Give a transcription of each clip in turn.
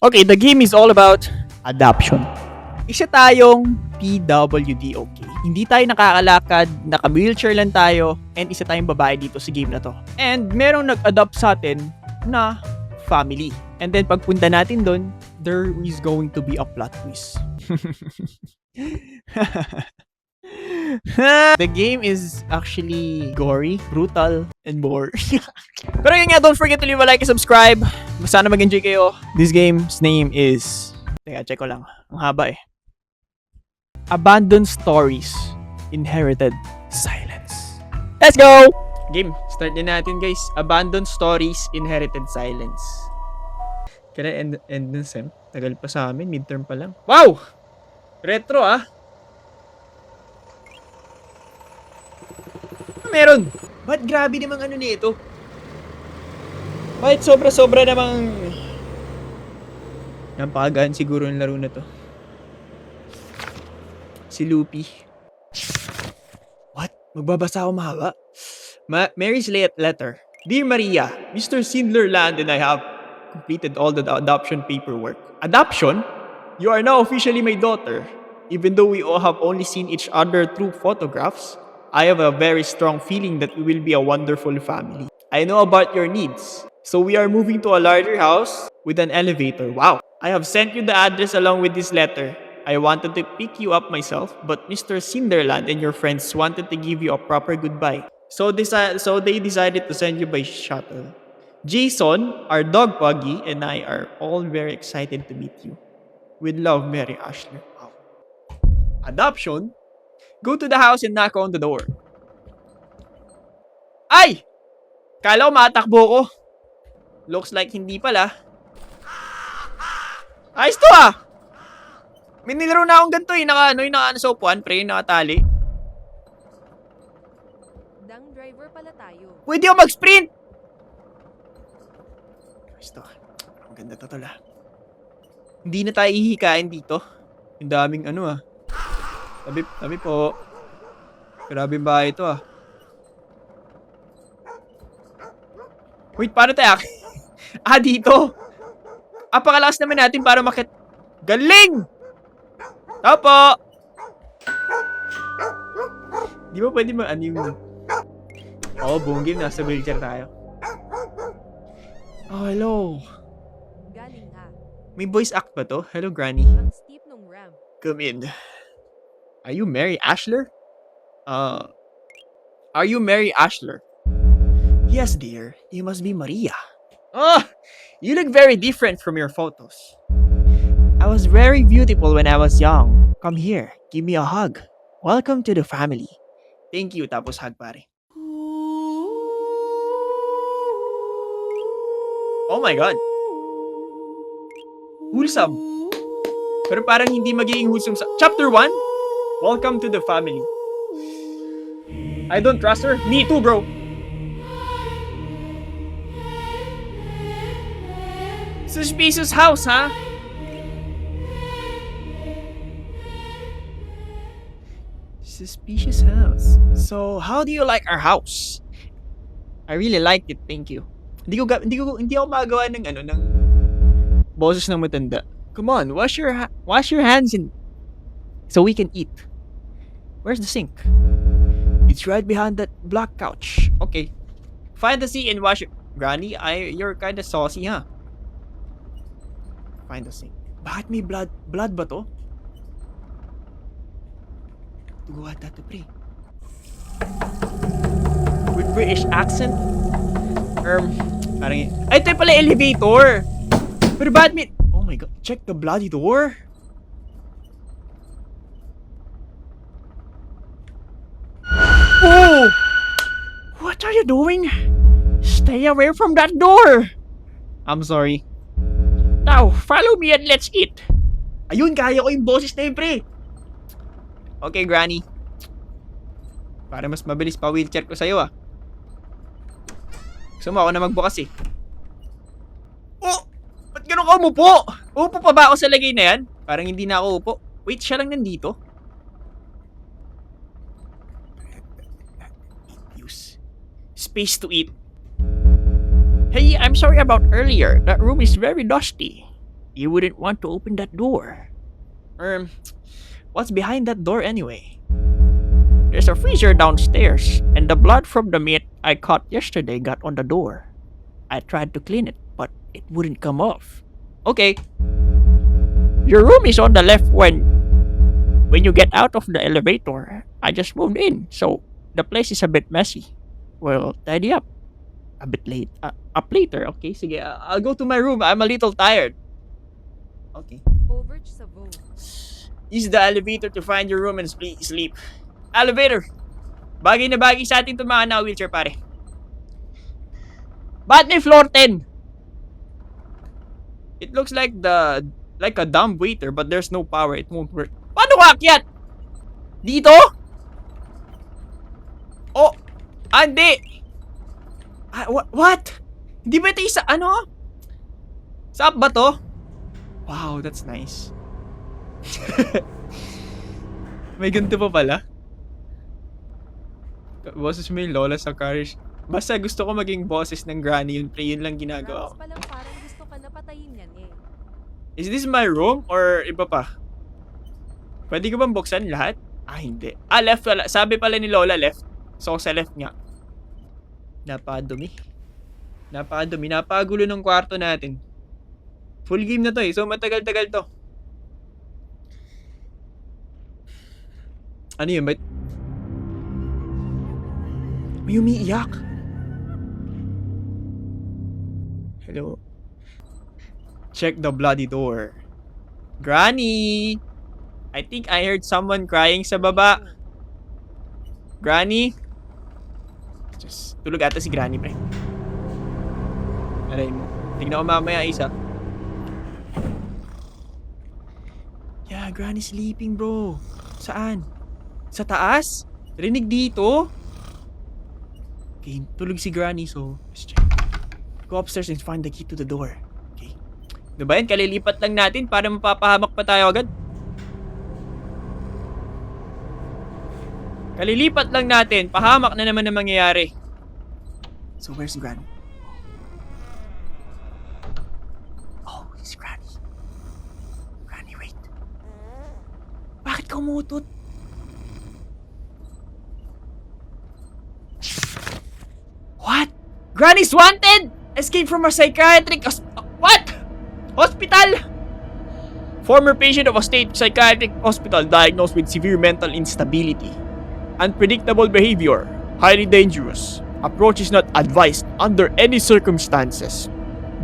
Okay, the game is all about adoption. Isa tayong PWD, okay? Hindi tayo nakakalakad, naka-wheelchair lang tayo, and isa tayong babae dito sa game na to. And merong nag-adopt sa atin na family. And then pagpunta natin doon, there is going to be a plot twist. The game is actually gory, brutal, and more. Pero yun nga, don't forget to leave a like and subscribe. Sana mag-enjoy kayo. This game's name is... Teka, check ko lang. Ang haba eh. Abandoned Stories. Inherited Silence. Let's go! Game, start din natin guys. Abandoned Stories, Inherited Silence. Can I end ng sem? Tagal pa sa amin, midterm pa lang. Wow! Retro ah! Meron. Ba't grabe namang ano nito? Bakit sobra-sobra namang... Napagaan siguro yung laro na to. Si Loopy. What? Magbabasa ako mahaba? Mary's letter. Dear Maria, Mr. Sindlerland and I have completed all the adoption paperwork. Adoption? You are now officially my daughter. Even though we all have only seen each other through photographs, I have a very strong feeling that we will be a wonderful family. I know about your needs. So we are moving to a larger house with an elevator. Wow. I have sent you the address along with this letter. I wanted to pick you up myself, but Mr. Cinderland and your friends wanted to give you a proper goodbye. So they decided to send you by shuttle. Jason, our dog Puggy, and I are all very excited to meet you. With love, Mary Ashley. Wow. Adoption? Go to the house and knock on the door. Ay! Kala ko matakbo ko. Looks like hindi pala. Ayos to ah! May nilaro na akong ganito eh. Naka sa upuan, pre, nakatali. Dang driver pala tayo. Pwede ako mag-sprint! Ayos to. Ang ganda to tala. Hindi na tayo ihikain dito. Ang daming ano ah. Tabi po. Grabe ba ito ah. Wait, paano tayo? Dito. Apakalakas naman natin para makit... Galing! Tapo! Di ba pwede ano yung... buong game. Nasa wheelchair tayo. Oh, hello. Galing ha. May voice act ba to? Hello, Granny. Ang steep nung ramp. Come in. Are you Mary Ashler? Are you Mary Ashler? Yes, dear. You must be Maria. You look very different from your photos. I was very beautiful when I was young. Come here. Give me a hug. Welcome to the family. Thank you. Tapos hug, pare. Oh my God. Wholesome. Pero parang hindi magiging wholesome sa... Chapter 1? Welcome to the family. I don't trust her. Me too, bro. Suspicious house, huh? Suspicious house. So, how do you like our house? I really liked it, thank you. Hindi ako magawa ng ng boses ng matanda. Come on, wash your hands so we can eat. Where's the sink? It's right behind that black couch. Okay. Find the sink and wash it. Granny, you're kinda saucy, huh? Find the sink. Bakit may blood ba to? Tugo ata to, pre. With British accent? Parang... Ay, ito pala elevator! Pero bakit may... Oh my God, check the bloody door. Oh! What are you doing? Stay away from that door! I'm sorry. Now, follow me and let's eat. Ayun, kaya ko yung boses na yun, pre. Okay, Granny. Para mas mabilis pa wheelchair ko sa'yo, ah. Gusto mo ako na magbukas, eh. Oh! Ba't ganun ka umupo? Upo pa ba ako sa lagay na yan? Parang hindi na ako upo. Wait, siya lang nandito? Use space to eat. Hey, I'm sorry about earlier. That room is very dusty. You wouldn't want to open that door. What's behind that door anyway? There's a freezer downstairs, and the blood from the meat I caught yesterday got on the door. I tried to clean it, but it wouldn't come off. Okay. Your room is on the left when you get out of the elevator. I just moved in, so the place is a bit messy. Well, tidy up. A bit late. Up later, okay? Sige, I'll go to my room. I'm a little tired. Okay. Overage sa vote. Use the elevator to find your room and sleep. Elevator! Bagay na bagay sa ating mga na-wheelchair, pare. Ba't may floor 10? It looks like a dumb waiter, but there's no power. It won't work. Paano ka akyat? Dito? Oh! Hindi! What? Hindi ba ito isa, ano? Saan ba to? Wow, that's nice. May ganito pa pala. Boses mo yung lola sa courage. Basta gusto ko maging boses ng granny yun, pre. Yun lang ginagawa ko. Rams pa lang parang gusto ka na patayin yan eh. Is this my room or iba pa? Pwede ko bang buksan lahat? Hindi. Left pala. Sabi pala ni lola left. So, sa left nga. Napakadumi. Napakagulo ng kwarto natin. Full game na to eh. So, matagal-tagal to. Ano yun? May umiiyak. Hello? Check the bloody door. Granny! I think I heard someone crying sa baba. Granny? Just, tulog ata si Granny, pre. Aray mo. Tignan ko mamaya isa. Yeah, Granny sleeping, bro. Saan? Sa taas? Rinig dito? Okay, tulog si Granny, so let's check. Go upstairs and find the key to the door. Okay. Diba yan? Kalilipat lang natin para mapapahamak pa tayo agad. Kalilipat lang natin. Pahamak na naman ang mangyayari. So, where's Granny? Oh, it's Granny. Granny, wait. Bakit ka umutot? What? Granny's wanted! Escape from a psychiatric what? Hospital! Former patient of a state psychiatric hospital diagnosed with severe mental instability. Unpredictable behavior. Highly dangerous. Approach is not advised under any circumstances.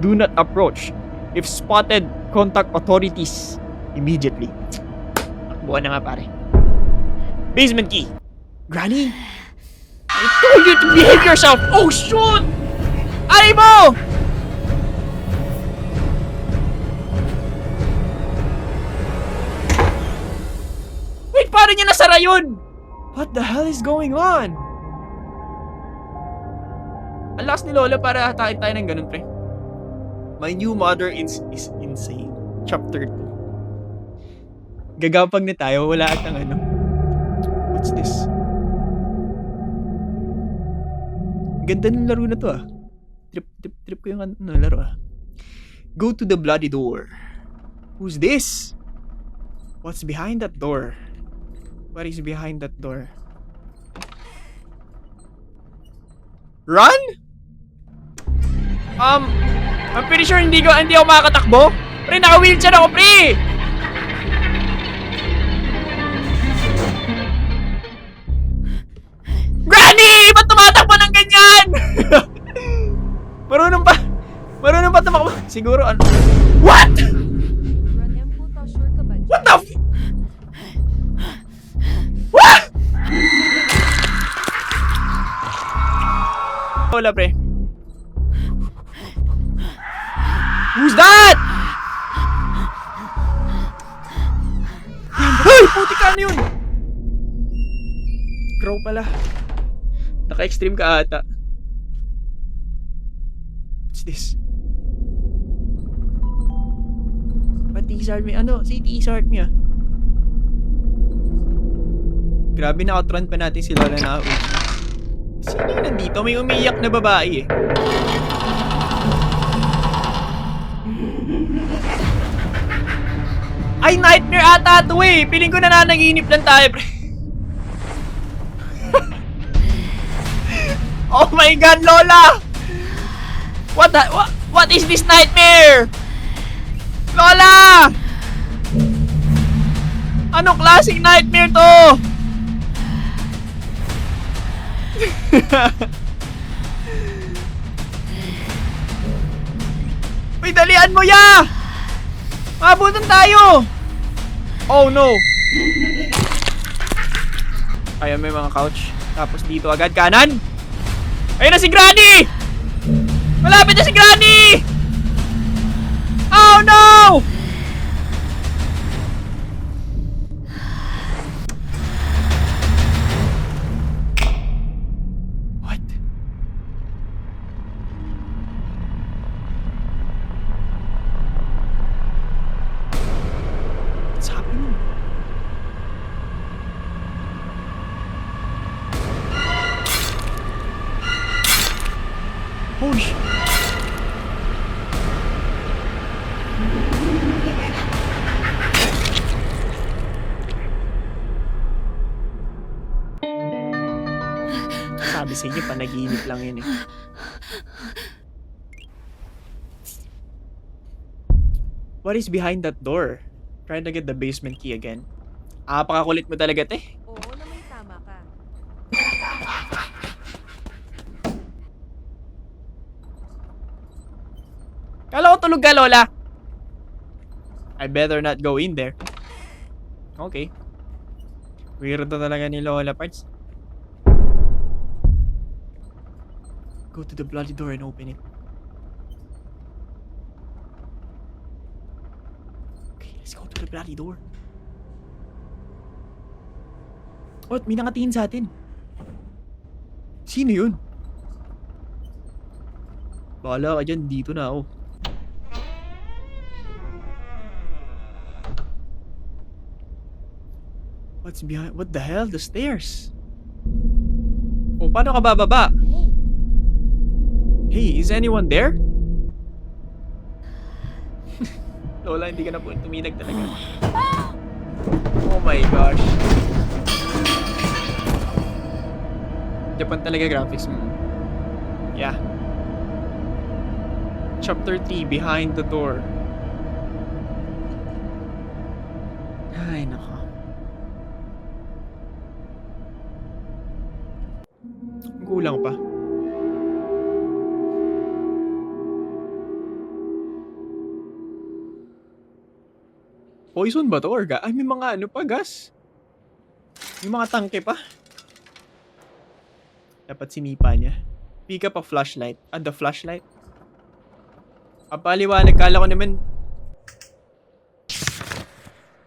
Do not approach. If spotted, contact authorities immediately. Takbuhan na nga pare. Basement key. Granny! I told you to behave yourself! Oh shoot! Aray mo! Wait, paano niya nasara yun? What the hell is going on? Ang lakas ni Lola para hatakin tayo ng ganun, pre. My new mother is insane. Chapter 2. Gagapag na tayo, wala at ang ano. What's this? Ganda ng laro na to ah. Trip ko yung ano, laro ah. Go to the bloody door. Who's this? What's behind that door? What is behind that door? Run? I'm pretty sure hindi ako makakatakbo. Pre, naka-wheelchair ako, pre! Granny! Ba't tumatakbo ng ganyan? Marunong pa tumakbo. Siguro ano. What? Run M puta, sure ka ba? What the What? Hola, pre. Who's that? Hey! Puti ka na yun! Crow pala. Naka-extreme ka ata. What's this? Ba't t-shirt me? Ano? Si t-shirt me ah. Grabe, na-outrun pa natin si Lola na out. Sino yun nandito? May umiiyak na babae eh. Ay, nightmare ata ito eh. Piling ko nananaginip lang tayo, pre. Oh my God, Lola! What is this nightmare? Lola! Anong klaseng nightmare to? Uy, dalian mo ya! Mabutan tayo! Oh no! Ayan, may mga couch. Tapos dito agad kanan. Ayun na si Granny! Malapit na si Granny! Oh no! What? What's happening? Holy shit. Sabi sa inyo, panaginip lang yun eh. What is behind that door? Trying to get the basement key again. Pakakulit mo talaga, te. Oo na may tama ka. Kala ko tulog ka, Lola. I better not go in there. Okay. Weirdo talaga ni Lola parts. Go to the bloody door and open it. Okay, let's go to the bloody door. What? May nakatingin sa atin. Sino yun? Bahala ka dyan, dito na ako. What's behind? What the hell? The stairs. Oh, paano ka bababa? Hey, is anyone there? Lola, hindi ka na po tuminag talaga. Oh my gosh. Japan talaga graphics mo. Yeah. Chapter 3, Behind the Door. Ay, nako. Kulang pa. Poison ba to or ay, may mga ano pa, gas. May mga tangke pa. Dapat sinipa niya. Pick up a flashlight. The flashlight. Paliwanag, kala ko naman.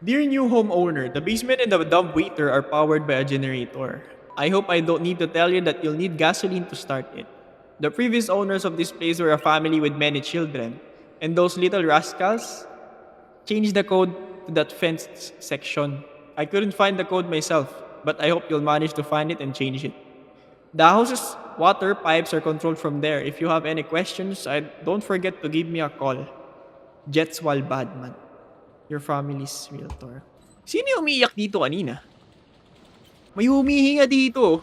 Dear new homeowner, the basement and the dumb waiter are powered by a generator. I hope I don't need to tell you that you'll need gasoline to start it. The previous owners of this place were a family with many children, and those little rascals changed the code to that fenced section. I couldn't find the code myself, but I hope you'll manage to find it and change it. The house's water pipes are controlled from there. If you have any questions, don't forget to give me a call. Jetswal Badman, your family's realtor. Sino yung umiiyak dito kanina? May humihinga dito.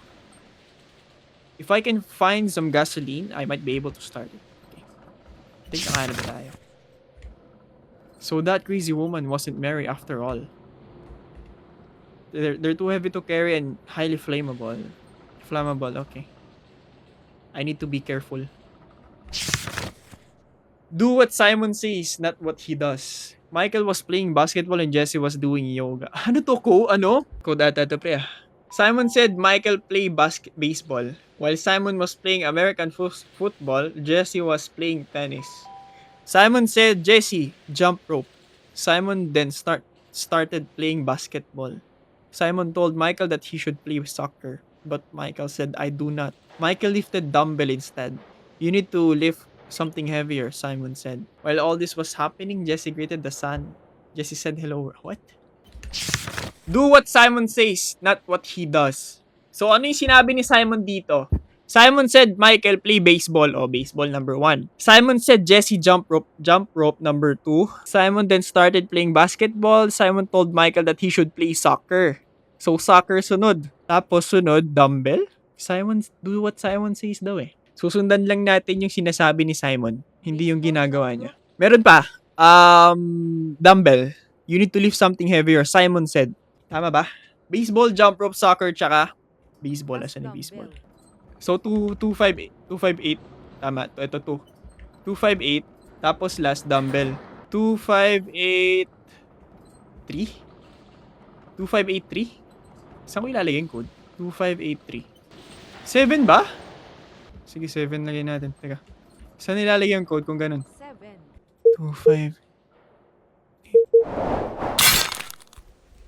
If I can find some gasoline, I might be able to start it. Okay. I think nakahanap na tayo. So that crazy woman wasn't Mary after all. They're too heavy to carry and highly flammable. Flammable, okay. I need to be careful. Do what Simon says, not what he does. Michael was playing basketball and Jesse was doing yoga. Ano to, ko? Ano? Code ata to, pre. Simon said Michael played baseball. While Simon was playing American football, Jesse was playing tennis. Simon said Jesse, jump rope. Simon then started playing basketball. Simon told Michael that he should play soccer. But Michael said, I do not. Michael lifted dumbbell instead. You need to lift something heavier, Simon said. While all this was happening, Jesse greeted the sun. Jesse said hello. What? Do what Simon says, not what he does. So ano yung sinabi ni Simon dito? Simon said Michael play baseball. Oh, baseball number 1. Simon said Jesse jump rope number 2. Simon then started playing basketball. Simon told Michael that he should play soccer. So, soccer sunod. Tapos sunod, dumbbell. Simon, do what Simon says daw eh. Susundan lang natin yung sinasabi ni Simon. Hindi yung ginagawa niya. Meron pa. Dumbbell. You need to lift something heavier. Simon said. Tama ba? Baseball, jump rope, soccer, tsaka baseball. Asan yung baseball? So, 258. Tama. Ito, 258. Tapos last, dumbbell. 2583? 2583? Saan ko ilalagay yung code? 2583. 7 ba? Sige, 7 lagay natin. Teka. Saan ilalagay yung code kung ganun? 7. 25.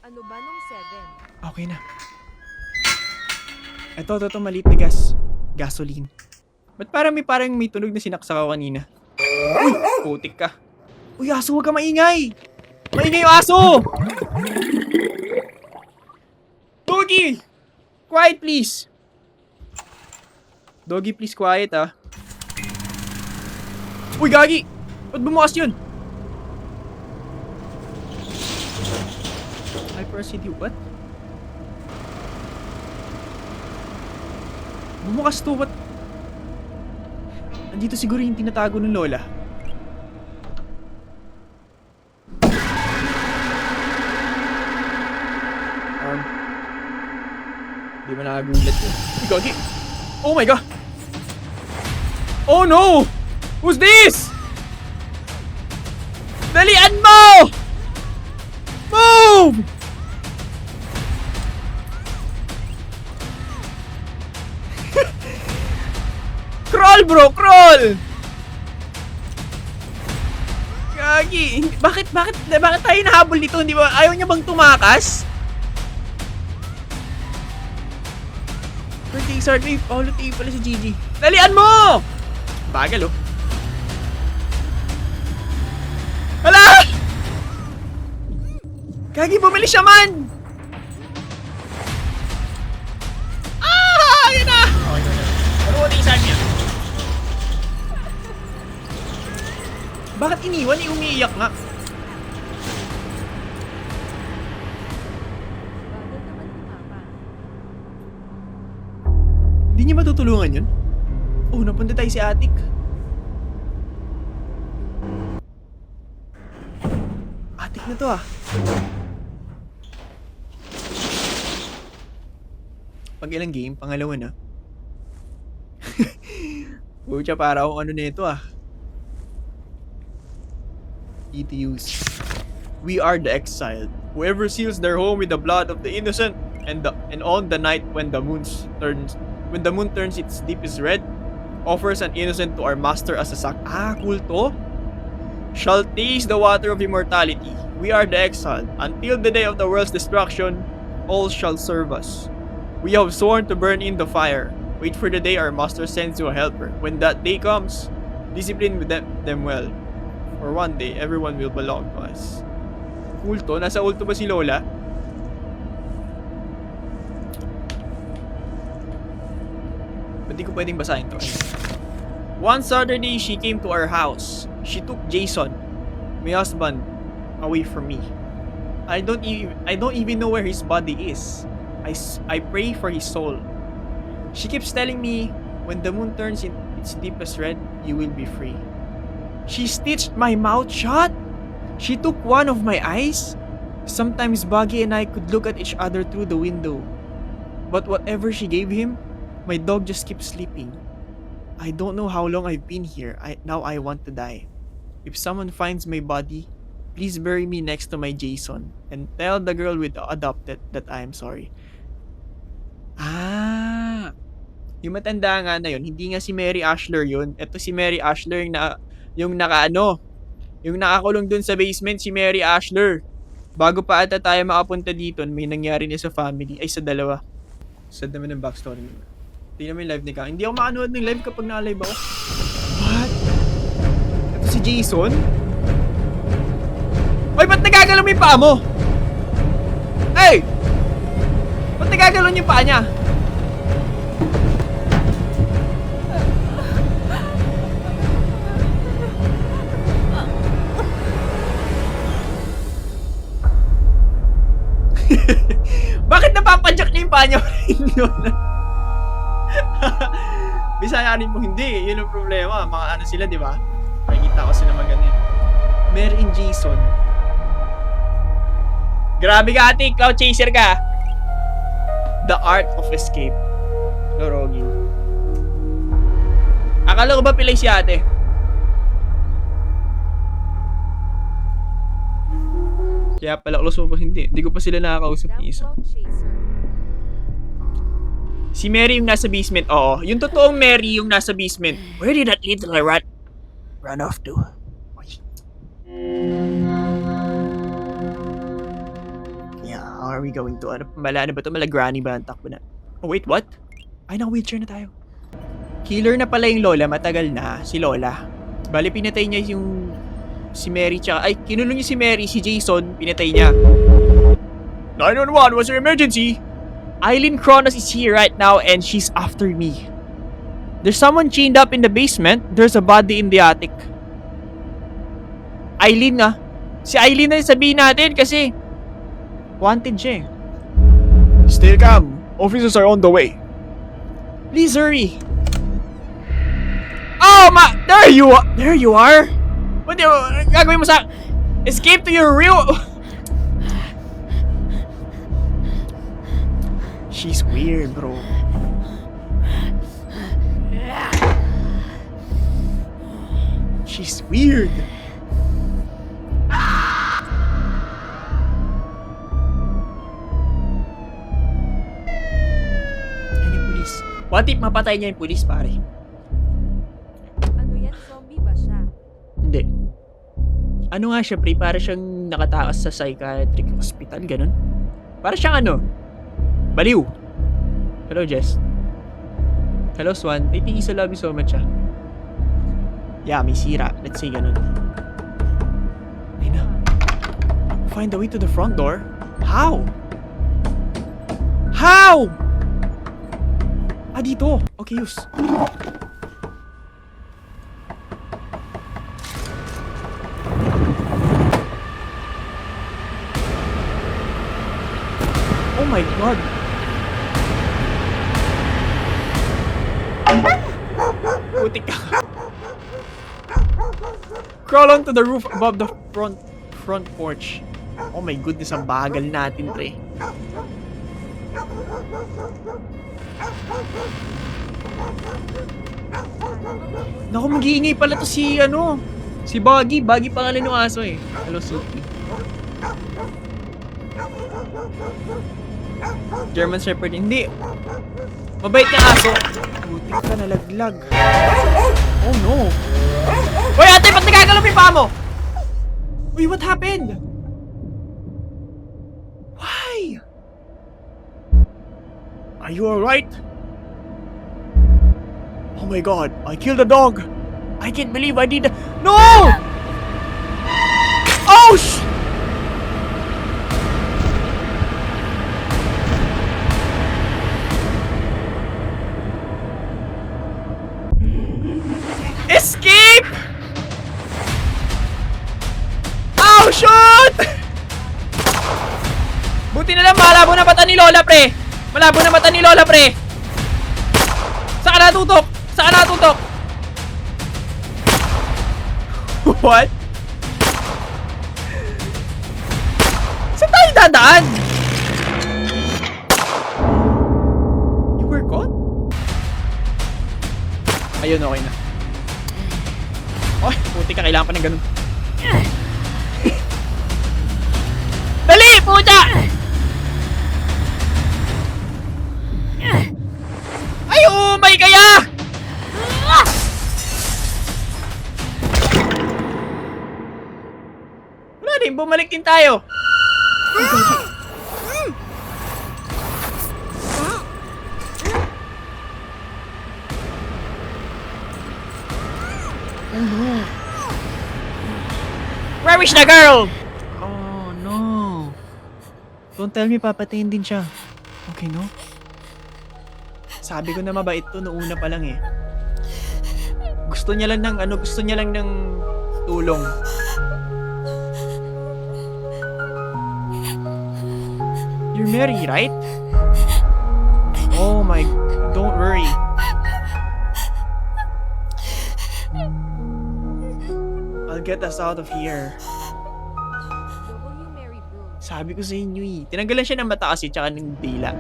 Ano ba nung 7? Okay na. Ito, maliit na gas. Gasoline. Ba't parang may tunog na sinaksak ako kanina? Uy! Putik ka. Uy, aso, huwag ka maingay! Maingay yung aso! Doggy! Quiet, please! Doggy, please, quiet, ah. Uy, gagi! Ba't bumukas yun? Hypercity, what? Bumukas to, what? Andito siguro yung tinatago ng lola. Di ba nakagulat yun? Uy, gagi! Oh my god! Oh no! Who's this? Dalian mo! Move! Crawl, bro! Crawl! Gagi! Bakit tayo nahabol dito? Hindi ba? Ayaw niya bang tumakas? Birthday start wave. Paulo tayo pala si Gigi. Dalian mo! Bagal, oh. Hala! Gagi, bumili siya man! Ah! Yun na! Okay, ano mo tingin niya? Bakit iniwan? Umiiyak nga. Bagal naman ni Papa. Hindi niya matutulungan yun? Oh, napunta tayo si Atik. Atik na to, ah. Pag ilang game, pangalawa na. Pucha, para akong ano nito, ah. ETUs. We are the exiled. Whoever seals their home with the blood of the innocent, and on the night when the moon turns its deepest red, offers an innocent to our master as a cool to. Shall taste the water of immortality. We are the exiled. Until the day of the world's destruction, all shall serve us. We have sworn to burn in the fire. Wait for the day our master sends you a helper. When that day comes, discipline with them well. For one day, everyone will belong to us. Ulto? Nasa ulto ba si Lola? Ba't di ko pwedeng basahin to? One Saturday, she came to our house. She took Jason, my husband, away from me. I don't even know where his body is. I pray for his soul. She keeps telling me, when the moon turns in its deepest red, you will be free. She stitched my mouth shut. She took one of my eyes. Sometimes Buggy and I could look at each other through the window. But whatever she gave him, my dog just keeps sleeping. I don't know how long I've been here. Now I want to die. If someone finds my body, please bury me next to my Jason and tell the girl with adopted that I am sorry. Ah, yung matanda nga na yun, hindi nga si Mary Ashler yun. Ito si Mary Ashler yung nakakulong dun sa basement, si Mary Ashler. Bago pa ata tayo makapunta dito, may nangyari na sa family, ay sa dalawa. Sad naman ang backstory nila. Tingnan mo yung live ni Kang. Hindi ako makanood ng live kapag naka-live ako. What? Ito si Jason? Oy, ba't nagagalaw mo yung paa mo? Hey! Ba't nagagalaw yung paa niya? Bakit napapadyak niya yung paa niya? Bisaya rin mo hindi. Yun ang problema. Mga ano sila, di ba? Nakikita ko sila maganda yun. Mary and Jason. Grabe ka ate, cloud chaser ka. The Art of Escape. Lorogi. Akala ko ba pilay si ate? Kaya pala close mo po hindi. Hindi ko pa sila nakakausap Damn ni isa. cloud chaser. Si Mary yung nasa basement. Oo. Yung totoong Mary yung nasa basement. Where did that little rat run off to? Yeah, how are we going to? Ano ba ito? Malagranny ba ang takbo na? Oh, wait, what? Ay, naka-wheelchair na tayo. Killer na pala yung Lola. Matagal na. Si Lola. Bali, pinatay niya yung si Mary tsaka... Ay, kinulong niya si Mary. Si Jason, pinatay niya. 911, what's your emergency? Eileen Kronos is here right now and she's after me. There's someone chained up in the basement. There's a body in the attic. Eileen nga. Si Eileen na yung sabihin natin kasi wanted siya eh. Stay calm. Officers are on the way. Please hurry. Oh ma! There you are! There you are! What the... Gagawin mo sa... Escape to your real... She's weird, bro. She's weird. Ano yung pulis? What if mapatay niya yung pulis, pare? Ano yan? Zombie ba siya? Hindi. Ano nga siya, pre? Para siyang nakatakas sa psychiatric hospital, ganun. Para siyang ano? Baliw. Hello, Jess. Hello, Swan. I think isa love you so much, ah. Yeah, may sira. Let's say ganun. Ay na. Find the way to the front door? How? How? Ah, dito. Okay, use. Oh my god. Putik ka. Crawl onto the roof above the front porch. Oh my goodness, ang bagal natin, pre. Naku, mag-iingay pala to si, ano, si Buggy. Buggy pangalan ng aso eh. Hello, Suki. German Shepherd, hindi. Mabait na aso. Buti ka, nalaglag. Oh no. Uy, ate, ba't nagagalap yung paa mo? Uy, what happened? Why? Are you alright? Oh my god, I killed a dog. I can't believe I did that. No! Oh, escape! Oh, shoot! Buti na lang, malabo na mata ni Lola, pre. Malabo na mata ni Lola, pre. Saan ka natutok? Saan ka natutok? What? Saan tayo dadaan? You were caught? Ayun, okay na. Ay, puti ka, kailangan pa ng ganun. Dali, puta! Ay, umay kaya! Wala din, bumalik din tayo. Where is the girl? Oh no. Don't tell me papatayin din siya. Okay, no? Sabi ko na mabait to noong una pa lang eh. Gusto niya lang ng gusto niya lang ng tulong. You're Mary, right? Oh my... Don't worry. I'll get us out of here. W. Mary Broom. Sabi ko sa inyo eh. Tinanggalan siya ng mata kasi tsaka ng dila.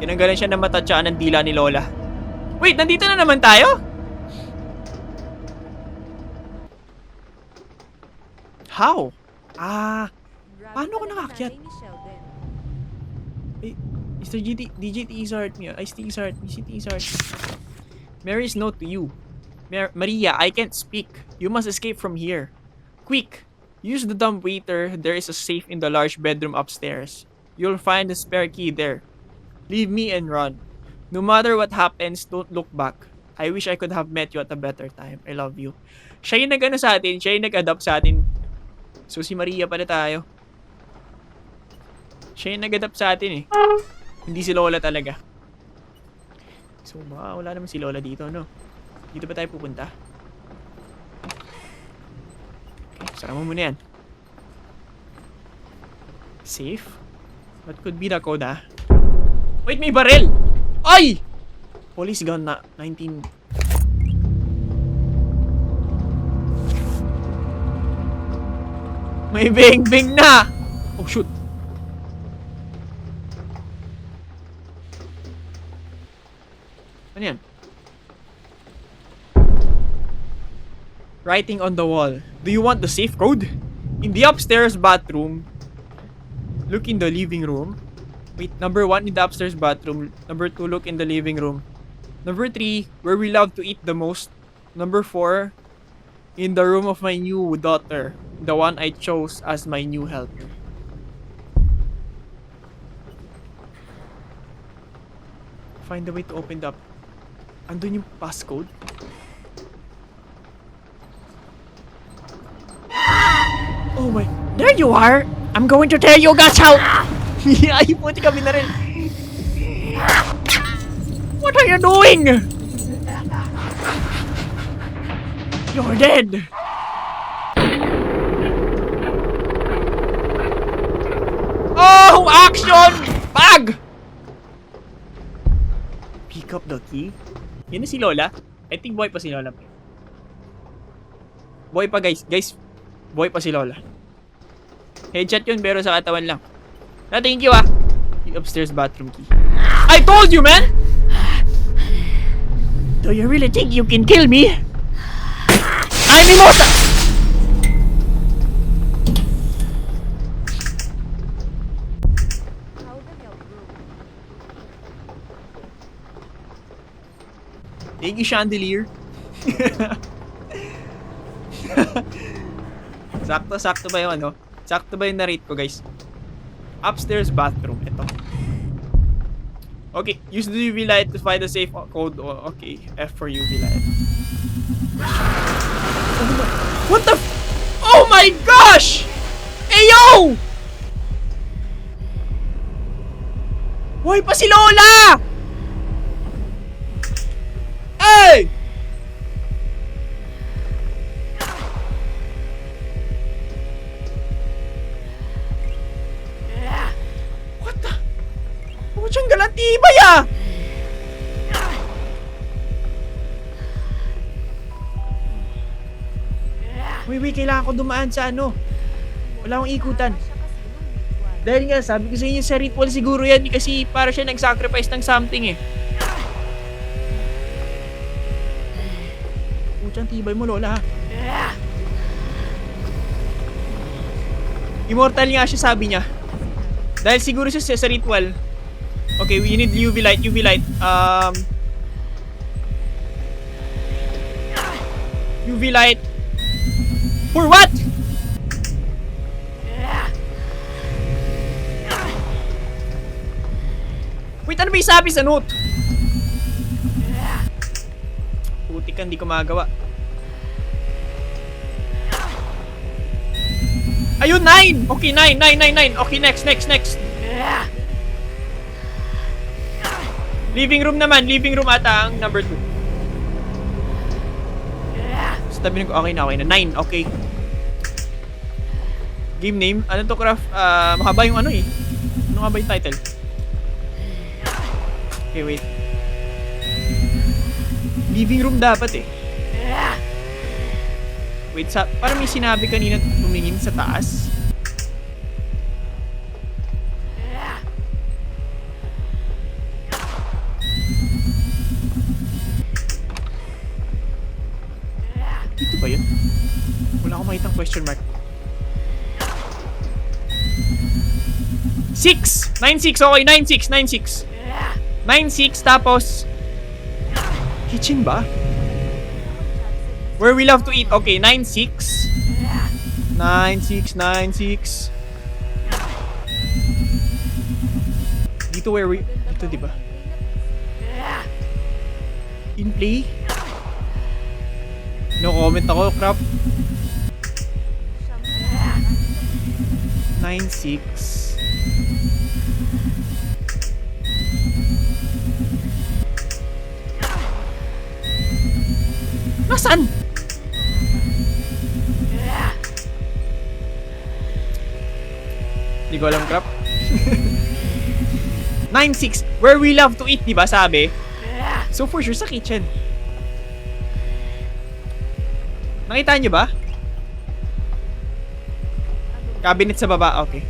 Tinanggalan siya ng mata tsaka ng dila ni Lola. Wait, nandito na naman tayo? How? Ah, Grabe Paano ko pala nakaakyat? nanay ni Sheldon. Mr. DJ T-Sart me. Ay, T-Sart me. Si T-Sart. Mary's note to you. Maria, I can't speak. You must escape from here. Quick! Use the dumb waiter. There is a safe in the large bedroom upstairs. You'll find the spare key there. Leave me and run. No matter what happens, don't look back. I wish I could have met you at a better time. I love you. Siya yung nag-ano sa atin. Siya yung nag-adapt sa atin. So, si Maria pala tayo. Siya yung nag-adapt sa atin eh. Hindi si Lola talaga. So, baka wala naman si Lola dito, no? Dito ba tayo pupunta? Okay, sara mo muna yan. Safe? What could be the code, ah? Wait, may barrel! Ay! Police gun na 19... May bing-bing na! Oh, shoot. Ano yan? Writing on the wall. Do you want the safe code? In the upstairs bathroom. Look in the living room. Wait, number 1 in the upstairs bathroom. Number 2, look in the living room. Number 3, where we love to eat the most. Number 4, in the room of my new daughter. The one I chose as my new helper. Find a way to open up. Andun yung passcode. Oh my... There you are! I'm going to tell you guys how... Ay, puti kami na rin. What are you doing? You're dead! Oh! Action! Bag! Pick up the key? Yan na si Lola? I think boy pa si Lola. Boy pa guys. Guys, boy pa si Lola. Headshot yun pero sa katawan lang. Thank you ah. Yung upstairs bathroom key. I told you man! Do you really think you can kill me? I'm immortal! How the hell, bro? Thank you, Chandelier. Sakto ba yung ano? Sakto ba yung narrate ko, guys? Upstairs bathroom. Ito. Okay, use the UV light to find the safe code. Oh, okay, F for UV light. What the Oh my gosh! Hey, yo! Hoy pa si Lola! Hey! What the? Ano siyang galatibay ah? Wait, kailangan ko dumaan sa ano. Wala akong ikutan. Siya kasi nung ritual. Dahil nga, sabi ko sa inyo, sa ritual siguro yan kasi para siya nag-sacrifice ng something eh. Putsang tibay mo, Lola ha. Immortal nga siya, sabi niya. Dahil siguro siya sa ritual. Okay, we need UV light. UV light. For what? Wait, ano ba yung sabi sa note? Putik ka, hindi ko magawa. Ayun, 9! Okay, 9. Okay, next. Living room naman. Living room ata ang number 2. Sabi ko, okay na. 9, okay. Game name? Ano to, Craft? Mahaba yung ano eh. Ano nga ba yung title? Okay, wait. Living room dapat eh. Wait, parang may sinabi kanina tumingin sa taas. Dito ba yun? Wala akong makitang question mark. 6! 9-6, okay, 9-6, 9-6. 9-6, tapos... Kitchen ba? Where we love to eat. Okay, 9-6. 9-6, 9-6. Dito where we... Dito, diba? In play? No comment ako, crap. 9-6. Nasaan? Hindi ko alam, crap. 9-6. Where we love to eat, diba sabi? So for sure, sa kitchen. Nakita niyo ba? Cabinet sa baba, okay.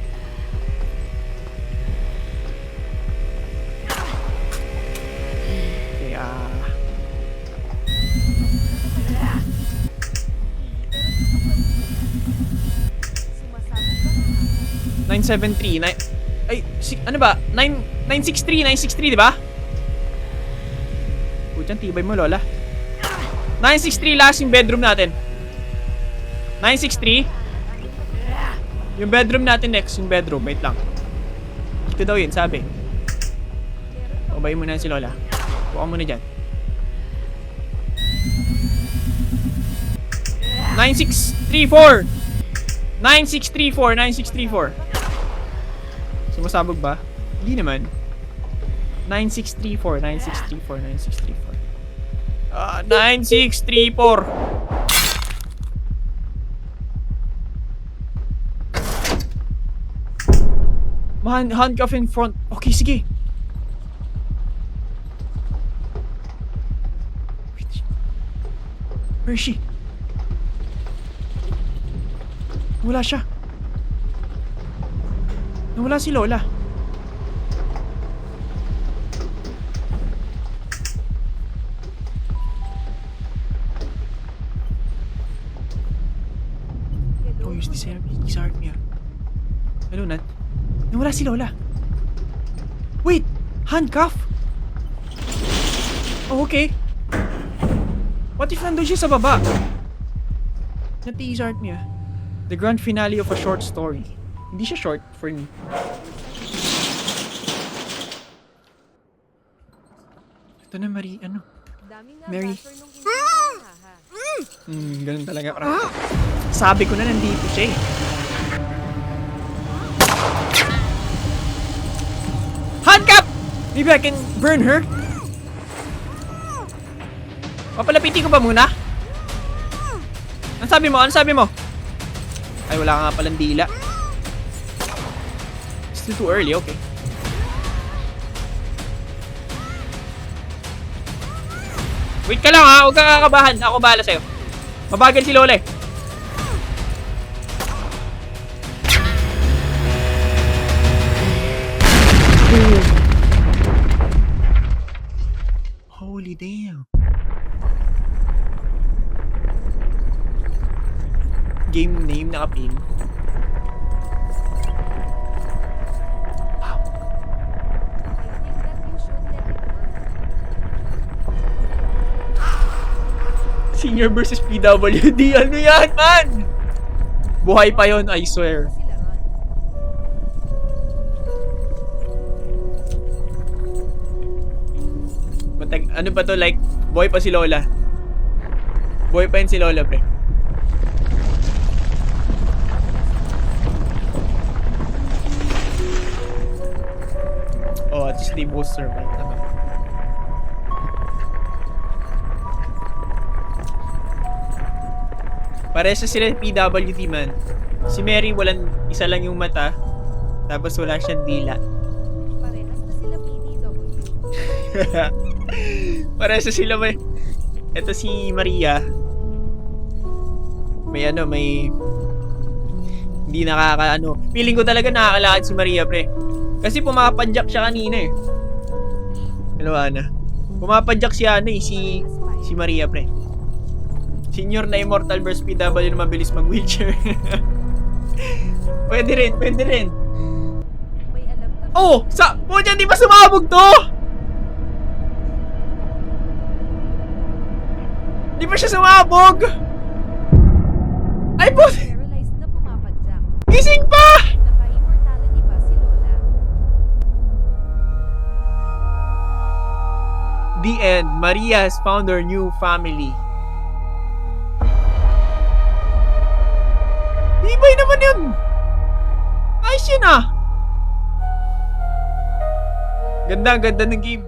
Okay, 973, ay, ano ba? 963, di ba? Putyan, tibay mo, Lola. 963 last yung bedroom natin. 963. Yung bedroom natin next, yung bedroom. Wait lang. Ito daw yun, sabi. Pabayin mo na si Lola. Buka mo na dyan. 9634. 9634. Sumasabog ba? Hindi naman. 9634. 9634. Handcuff in front. Okay, sige. Where is she? Wala siya. Nawala si Lola. Oh, use this art mirror. Hello, Nat. Nawala si Lola. Wait! Handcuff? Oh, okay. What if nandun siya sa baba? Nat-tease art niya. The grand finale of a short story. Hindi siya short for me. Ito na, Marie. Ano? Mary. Ganun talaga. Sabi ko na nandito siya eh. Handcuff! Maybe I can burn her? Papalapitin ko ba muna? Ano sabi mo? Ano sabi mo? Ay, wala ka nga palang dila. Still too early, okay. Wait ka lang ha, huwag kang kakabahan. Ako bahala sa'yo. Mabagal si Lola eh. Holy damn. Game name nakapin. Wow. Senior versus PWD. Ano yan, man? Buhay pa yon, I swear. Ano pa to, like, buhay pa si Lola. Buhay pa yun si Lola, pre. Oh, at least they both survive naman. Parehas sila PWD, man. Si Mary, isa lang yung mata. Tapos wala siyang dila. Parehas na sila PDW. Parehas na sila may... Ito si Maria. May... Hindi Feeling ko talaga nakakalakad si Maria, pre. Kasi pumapadyak siya kanina eh. Dalawa na. Pumapadyak siya si Maria, pre. Senior na immortal versus PW na mabilis mag-wheelchair. Pwede rin. May alam ka ba? Oh! Punya, di ba sumabog to? Di ba siya sumabog? Ay, po! Paralyzed na pumapadyak. Gising pa! Naka-immortality ba si Lola? The end. Maria has found her new family. Ibay naman yun! Ayos yun ah! Ganda ng game.